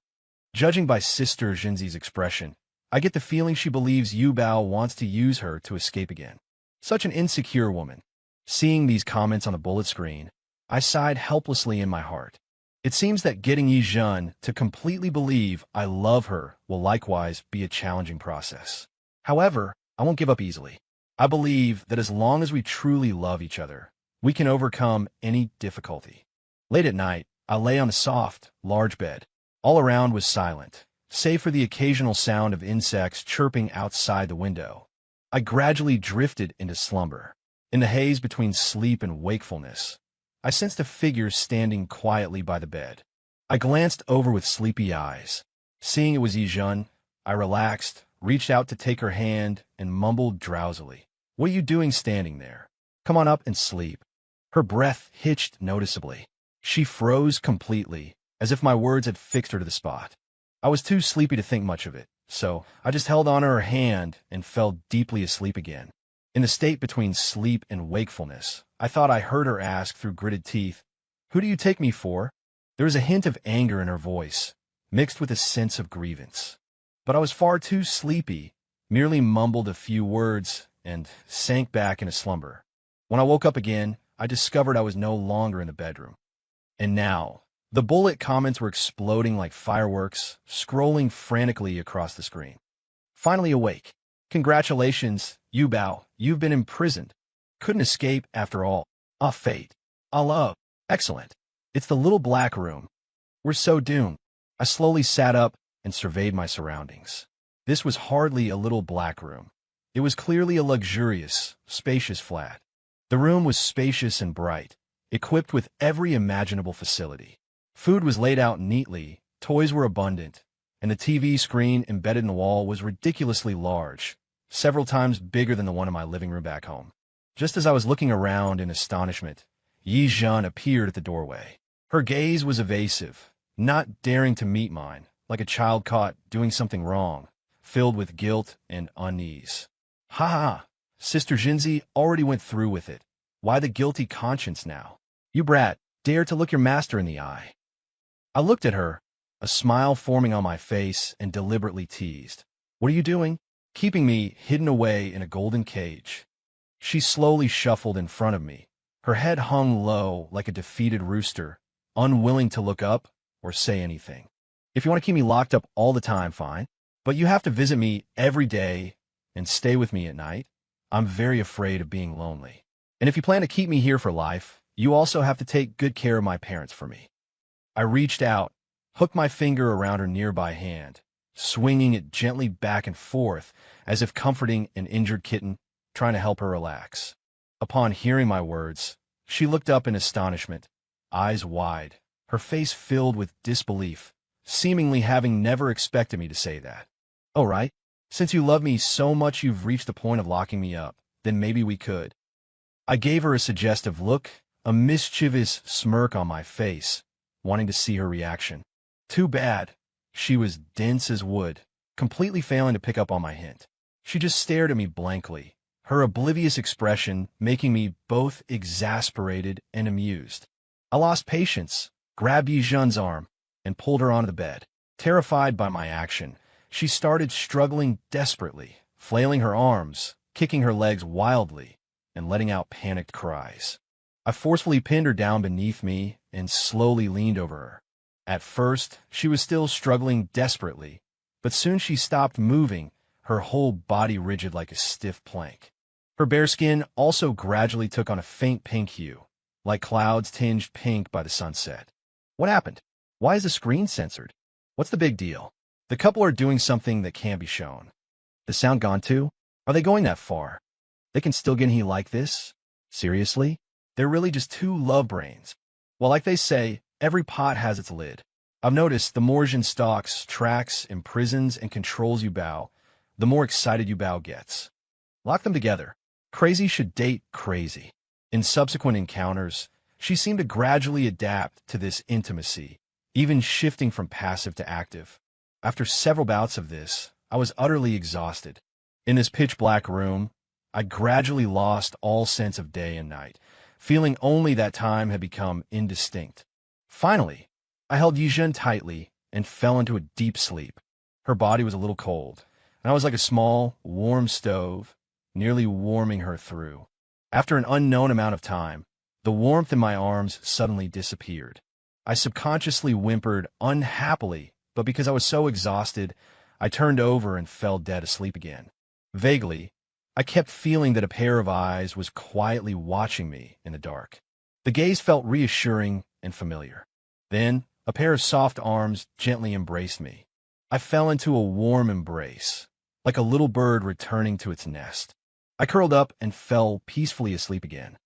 Judging by Sister Jinzi's expression, I get the feeling she believes Yu Bao wants to use her to escape again. Such an insecure woman. Seeing these comments on the bullet screen, I sighed helplessly in my heart. It seems that getting Yizhen to completely believe I love her will likewise be a challenging process. However, I won't give up easily. I believe that as long as we truly love each other, we can overcome any difficulty. Late at night, I lay on a soft, large bed. All around was silent, save for the occasional sound of insects chirping outside the window. I gradually drifted into slumber. In the haze between sleep and wakefulness, I sensed a figure standing quietly by the bed. I glanced over with sleepy eyes. Seeing it was Yizhen, I relaxed, reached out to take her hand, and mumbled drowsily, What are you doing standing there? Come on up and sleep. Her breath hitched noticeably. She froze completely, as if my words had fixed her to the spot. I was too sleepy to think much of it, so I just held onto her hand and fell deeply asleep again. In the state between sleep and wakefulness, I thought I heard her ask through gritted teeth, Who do you take me for? There was a hint of anger in her voice, mixed with a sense of grievance. But I was far too sleepy, merely mumbled a few words, and sank back in a slumber. When I woke up again, I discovered I was no longer in the bedroom. And now, the bullet comments were exploding like fireworks, scrolling frantically across the screen. Finally awake. Congratulations, Yu Bao, you've been imprisoned. Couldn't escape after all. Ah, fate. Ah, love. Excellent. It's the little black room. We're so doomed. I slowly sat up and surveyed my surroundings. This was hardly a little black room. It was clearly a luxurious, spacious flat. The room was spacious and bright, equipped with every imaginable facility. Food was laid out neatly, toys were abundant, and the TV screen embedded in the wall was ridiculously large, several times bigger than the one in my living room back home. Just as I was looking around in astonishment, Yizhen appeared at the doorway. Her gaze was evasive, not daring to meet mine, like a child caught doing something wrong, filled with guilt and unease. Ha ha! Sister Jinzi already went through with it. Why the guilty conscience now? You brat, dare to look your master in the eye. I looked at her, a smile forming on my face, and deliberately teased. What are you doing? Keeping me hidden away in a golden cage. She slowly shuffled in front of me, her head hung low like a defeated rooster, unwilling to look up or say anything. If you want to keep me locked up all the time, fine, but you have to visit me every day and stay with me at night. I'm very afraid of being lonely. And if you plan to keep me here for life, you also have to take good care of my parents for me. I reached out, hooked my finger around her nearby hand, swinging it gently back and forth as if comforting an injured kitten, trying to help her relax. Upon hearing my words, she looked up in astonishment, eyes wide, her face filled with disbelief, seemingly having never expected me to say that. Oh, right. Since you love me so much you've reached the point of locking me up, then maybe we could. I gave her a suggestive look, a mischievous smirk on my face, wanting to see her reaction. Too bad. She was dense as wood, completely failing to pick up on my hint. She just stared at me blankly, her oblivious expression making me both exasperated and amused. I lost patience, grabbed Yizhen's arm, and pulled her onto the bed. Terrified by my action, she started struggling desperately, flailing her arms, kicking her legs wildly, and letting out panicked cries. I forcefully pinned her down beneath me and slowly leaned over her. At first, she was still struggling desperately, but soon she stopped moving, her whole body rigid like a stiff plank. Her bare skin also gradually took on a faint pink hue, like clouds tinged pink by the sunset. What happened? Why is the screen censored? What's the big deal? The couple are doing something that can't be shown. The sound gone too? Are they going that far? They can still get he like this? Seriously? They're really just two love brains. Well, like they say, every pot has its lid. I've noticed the more Jin stalks, tracks, imprisons, and controls you Bao, the more excited you Bao gets. Lock them together. Crazy should date crazy. In subsequent encounters, she seemed to gradually adapt to this intimacy, even shifting from passive to active. After several bouts of this, I was utterly exhausted. In this pitch-black room, I gradually lost all sense of day and night, feeling only that time had become indistinct. Finally, I held Yizhen tightly and fell into a deep sleep. Her body was a little cold, and I was like a small, warm stove, nearly warming her through. After an unknown amount of time, the warmth in my arms suddenly disappeared. I subconsciously whimpered unhappily, but because I was so exhausted, I turned over and fell dead asleep again. Vaguely, I kept feeling that a pair of eyes was quietly watching me in the dark. The gaze felt reassuring and familiar. Then, a pair of soft arms gently embraced me. I fell into a warm embrace, like a little bird returning to its nest. I curled up and fell peacefully asleep again.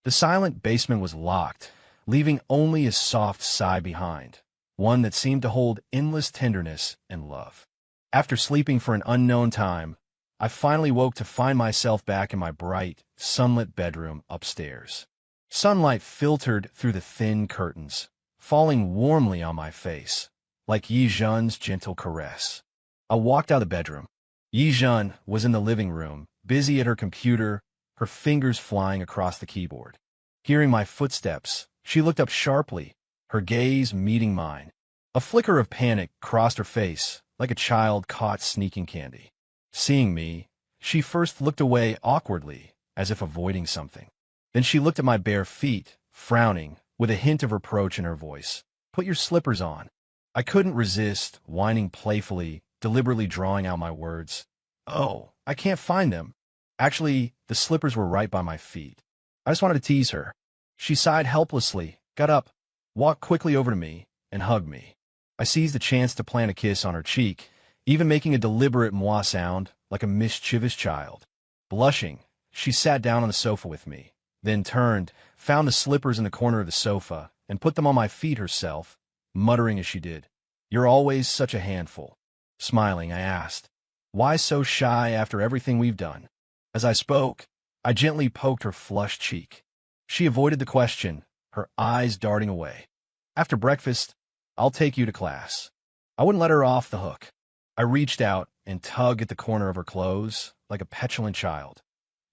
The silent basement was locked, leaving only a soft sigh behind, one that seemed to hold endless tenderness and love. After sleeping for an unknown time, I finally woke to find myself back in my bright, sunlit bedroom upstairs. Sunlight filtered through the thin curtains, falling warmly on my face, like Yi Zhen's gentle caress. I walked out of the bedroom. Yi Zhen was in the living room, busy at her computer, her fingers flying across the keyboard. Hearing my footsteps, she looked up sharply, her gaze meeting mine. A flicker of panic crossed her face, like a child caught sneaking candy. Seeing me, she first looked away awkwardly, as if avoiding something. Then she looked at my bare feet, frowning, with a hint of reproach in her voice. "Put your slippers on." I couldn't resist, whining playfully, deliberately drawing out my words. "Oh, I can't find them." Actually, the slippers were right by my feet. I just wanted to tease her. She sighed helplessly, got up, walked quickly over to me, and hugged me. I seized the chance to plant a kiss on her cheek, even making a deliberate moi sound, like a mischievous child. Blushing, she sat down on the sofa with me, then turned, found the slippers in the corner of the sofa, and put them on my feet herself, muttering as she did, "You're always such a handful." Smiling, I asked, "Why so shy after everything we've done?" As I spoke, I gently poked her flushed cheek. She avoided the question, her eyes darting away. "After breakfast, I'll take you to class." I wouldn't let her off the hook. I reached out and tugged at the corner of her clothes like a petulant child.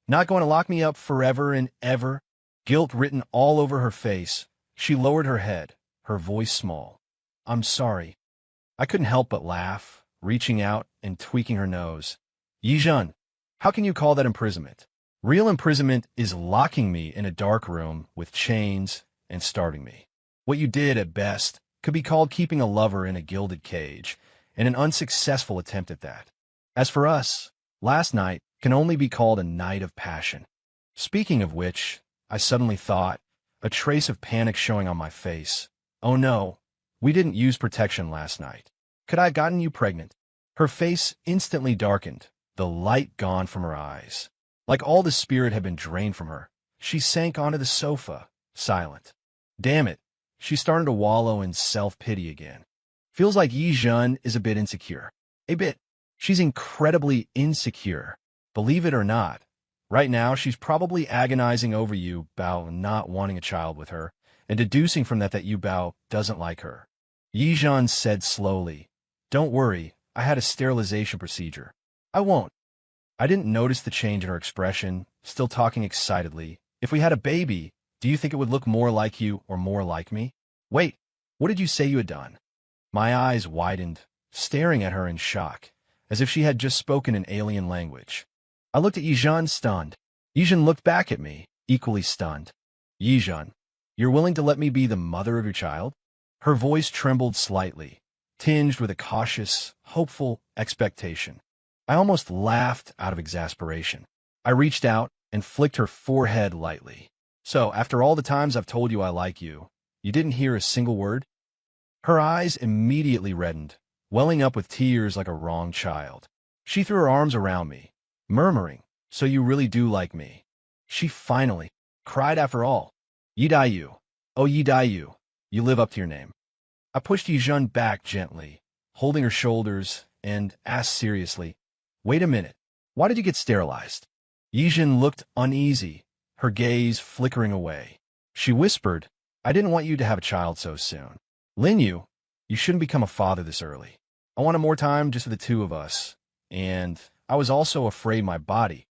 "Not going to lock me up forever and ever?" Guilt written all over her face, she lowered her head, her voice small. "I'm sorry." I couldn't help but laugh, reaching out and tweaking her nose. "Yizhen, how can you call that imprisonment? Real imprisonment is locking me in a dark room with chains and starving me. What you did, at best, could be called keeping a lover in a gilded cage, and an unsuccessful attempt at that. As for us, last night can only be called a night of passion." Speaking of which, I suddenly thought, a trace of panic showing on my face, "Oh no, we didn't use protection last night. Could I have gotten you pregnant?" Her face instantly darkened, the light gone from her eyes. Like all the spirit had been drained from her, she sank onto the sofa, silent. Damn it, she's starting to wallow in self-pity again. Feels like Yi Zhen is a bit insecure. A bit. She's incredibly insecure. Believe it or not, right now she's probably agonizing over you Bao not wanting a child with her, and deducing from that you Bao doesn't like her. Yi Zhen said slowly, "Don't worry, I had a sterilization procedure. I won't." I didn't notice the change in her expression, still talking excitedly. "If we had a baby, do you think it would look more like you or more like me?" "Wait, what did you say you had done?" My eyes widened, staring at her in shock, as if she had just spoken an alien language. I looked at Yizhen stunned. Yizhen looked back at me, equally stunned. Yijun, you're willing to let me be the mother of your child? Her voice trembled slightly, tinged with a cautious, hopeful expectation. I almost laughed out of exasperation. I reached out and flicked her forehead lightly. So, after all the times I've told you I like you, you didn't hear a single word? Her eyes immediately reddened, welling up with tears like a wronged child. She threw her arms around me, murmuring, "So you really do like me." She finally cried after all. Yidayu, oh Yidayu, you live up to your name. I pushed Yijun back gently, holding her shoulders, and asked seriously, "Wait a minute, why did you get sterilized?" Yijun looked uneasy, her gaze flickering away. She whispered, "I didn't want you to have a child so soon. Linyu, you shouldn't become a father this early. I wanted more time just for the two of us, and I was also afraid my body."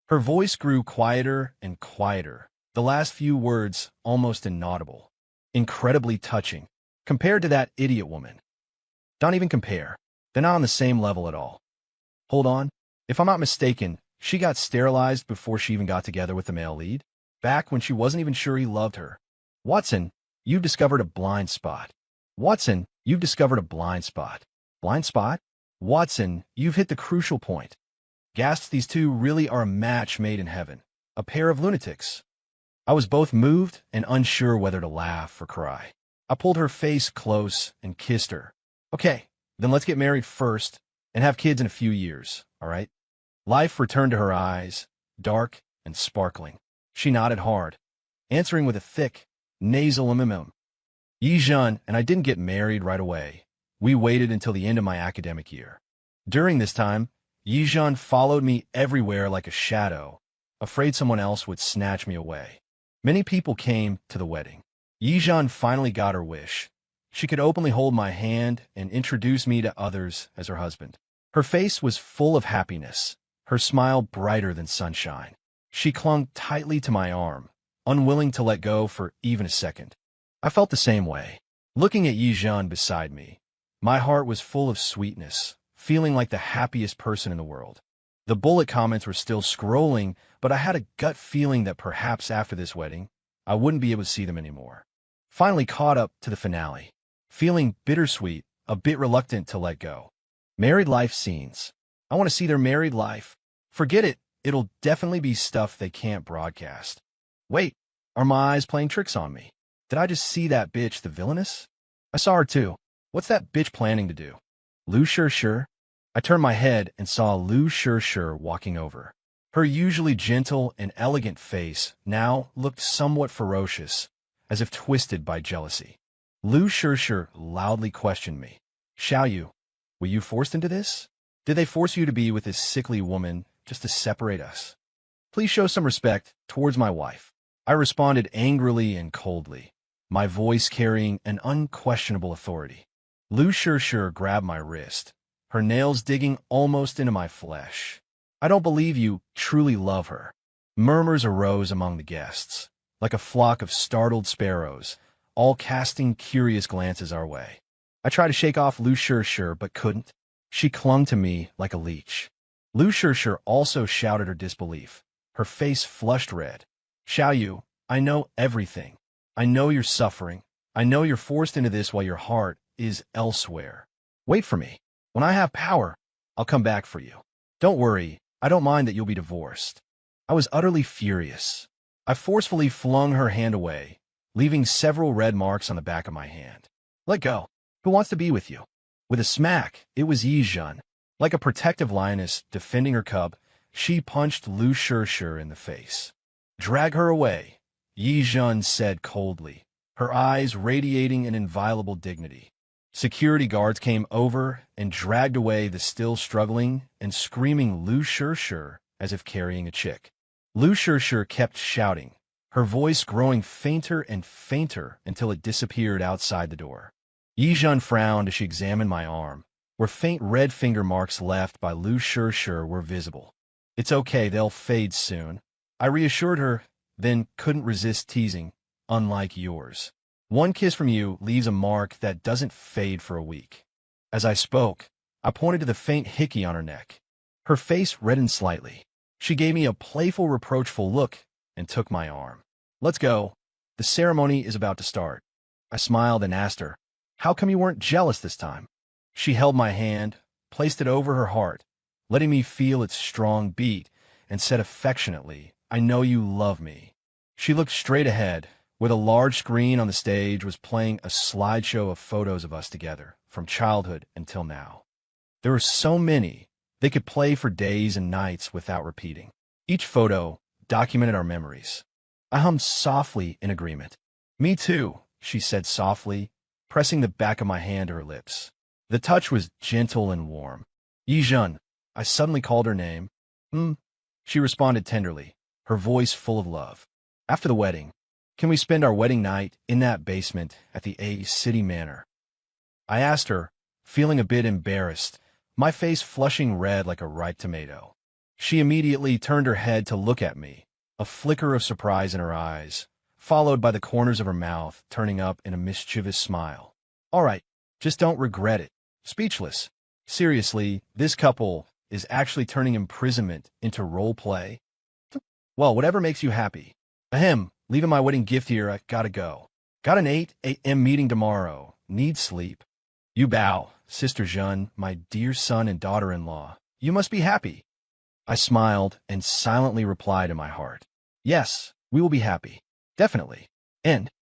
Her voice grew quieter and quieter, the last few words almost inaudible. Incredibly touching, compared to that idiot woman. Don't even compare. They're not on the same level at all. Hold on. If I'm not mistaken, she got sterilized before she even got together with the male lead, back when she wasn't even sure he loved her. Watson, you've discovered a blind spot. Watson, you've discovered a blind spot. Blind spot? Watson, you've hit the crucial point. Gasped, these two really are a match made in heaven. A pair of lunatics. I was both moved and unsure whether to laugh or cry. I pulled her face close and kissed her. "Okay, then let's get married first and have kids in a few years, all right?" Life returned to her eyes, dark and sparkling. She nodded hard, answering with a thick, nasal mm. Yijun and I didn't get married right away. We waited until the end of my academic year. During this time, Yijun followed me everywhere like a shadow, afraid someone else would snatch me away. Many people came to the wedding. Yijun finally got her wish. She could openly hold my hand and introduce me to others as her husband. Her face was full of happiness, her smile brighter than sunshine. She clung tightly to my arm, unwilling to let go for even a second. I felt the same way. Looking at Yijun beside me, my heart was full of sweetness, feeling like the happiest person in the world. The bullet comments were still scrolling, but I had a gut feeling that perhaps after this wedding, I wouldn't be able to see them anymore. Finally caught up to the finale, feeling bittersweet, a bit reluctant to let go. Married life scenes. I want to see their married life. Forget it, it'll definitely be stuff they can't broadcast. Wait, are my eyes playing tricks on me? Did I just see that bitch, the villainess? I saw her too. What's that bitch planning to do? Lu Sure? I turned my head and saw Lu Sure walking over. Her usually gentle and elegant face now looked somewhat ferocious, as if twisted by jealousy. Lu Sure loudly questioned me. "Xiaoyu, were you forced into this? Did they force you to be with this sickly woman just to separate us? Please show some respect towards my wife." I responded angrily and coldly, my voice carrying an unquestionable authority. Lu Sure grabbed my wrist, her nails digging almost into my flesh. "I don't believe you truly love her." Murmurs arose among the guests, like a flock of startled sparrows, all casting curious glances our way. I tried to shake off Lu Sure, but couldn't. She clung to me like a leech. Lu Sure also shouted her disbelief, her face flushed red. "Xiaoyu, I know everything. I know you're suffering. I know you're forced into this while your heart is elsewhere. Wait for me. When I have power, I'll come back for you. Don't worry, I don't mind that you'll be divorced." I was utterly furious. I forcefully flung her hand away, leaving several red marks on the back of my hand. "Let go. Who wants to be with you?" With a smack, it was Yijun. Like a protective lioness defending her cub, she punched Lu Sure in the face. "Drag her away," Yijun said coldly, her eyes radiating an inviolable dignity. Security guards came over and dragged away the still struggling and screaming Lu Sure as if carrying a chick. Lu Sure kept shouting, her voice growing fainter and fainter until it disappeared outside the door. Yijun frowned as she examined my arm, where faint red finger marks left by Lu Sure were visible. "It's okay, they'll fade soon," I reassured her, then couldn't resist teasing, "unlike yours. One kiss from you leaves a mark that doesn't fade for a week." As I spoke, I pointed to the faint hickey on her neck. Her face reddened slightly. She gave me a playful, reproachful look and took my arm. "Let's go. The ceremony is about to start. I smiled and asked her, how come you weren't jealous this time? She held my hand, placed it over her heart, letting me feel its strong beat, and said affectionately, I know you love me. She looked straight ahead, where the large screen on the stage was playing a slideshow of photos of us together, from childhood until now. There were so many, they could play for days and nights without repeating. Each photo documented our memories. I hummed softly in agreement. Me too, she said softly, pressing the back of my hand to her lips. The touch was gentle and warm. Yijun, I suddenly called her name. She responded tenderly, her voice full of love. After the wedding, can we spend our wedding night in that basement at the A City Manor? I asked her, feeling a bit embarrassed, my face flushing red like a ripe tomato. She immediately turned her head to look at me, a flicker of surprise in her eyes, followed by the corners of her mouth turning up in a mischievous smile. All right, just don't regret it. Speechless. Seriously, this couple is actually turning imprisonment into role play? Well, whatever makes you happy. Ahem, leaving my wedding gift here, I gotta go. Got an 8 a.m. meeting tomorrow. Need sleep. You bow, Sister Jeanne, my dear son and daughter-in-law. You must be happy. I smiled and silently replied in my heart. Yes, we will be happy. Definitely. End.